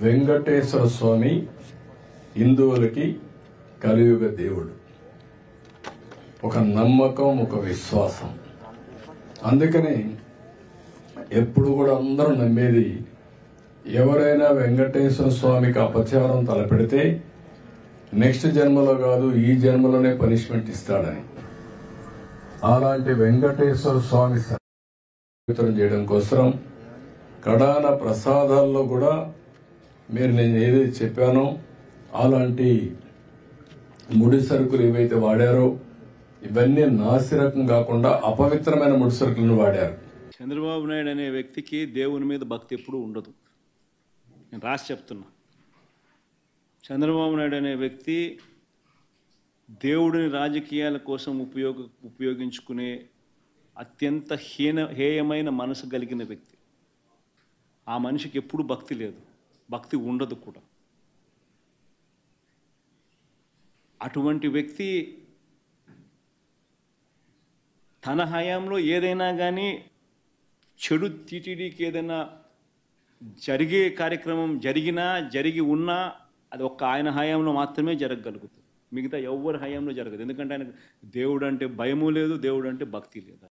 వెంకటేశ్వర స్వామి హిందువులకి కలియుగ దేవుడు. ఒక నమ్మకం, ఒక విశ్వాసం. అందుకని ఎప్పుడు కూడా అందరూ నమ్మేది, ఎవరైనా వెంకటేశ్వర స్వామికి అపచారం తలపెడితే నెక్స్ట్ జన్మలో కాదు ఈ జన్మలోనే పనిష్మెంట్ ఇస్తాడని. అలాంటి వెంకటేశ్వర స్వామి వితరణ చేయడం కోసం కడాన ప్రసాదాల్లో కూడా మీరు నేను ఏదైతే చెప్పానో అలాంటి ముడి సరుకులు ఏవైతే వాడారో ఇవన్నీ నాసిరకం కాకుండా అపవిత్రమైన ముడి సరుకులను వాడారు. చంద్రబాబు నాయుడు అనే వ్యక్తికి దేవుని మీద భక్తి ఎప్పుడూ ఉండదు. నేను రాసి చెప్తున్నా. చంద్రబాబు నాయుడు అనే వ్యక్తి దేవుడిని రాజకీయాల కోసం ఉపయోగించుకునే అత్యంత హేయమైన మనసు కలిగిన వ్యక్తి. ఆ మనిషికి ఎప్పుడు భక్తి లేదు, భక్తి ఉండదు కూడా. అటువంటి వ్యక్తి తన హయాంలో ఏదైనా కానీ చెడు టీటీడీకి ఏదైనా జరిగే కార్యక్రమం జరిగి ఉన్నా అది ఒక్క ఆయన హయాంలో మాత్రమే జరగగలుగుతుంది. మిగతా ఎవరి హయాంలో జరగదు. ఎందుకంటే ఆయనకు దేవుడు అంటే భయము లేదు, దేవుడు అంటే భక్తి లేదు.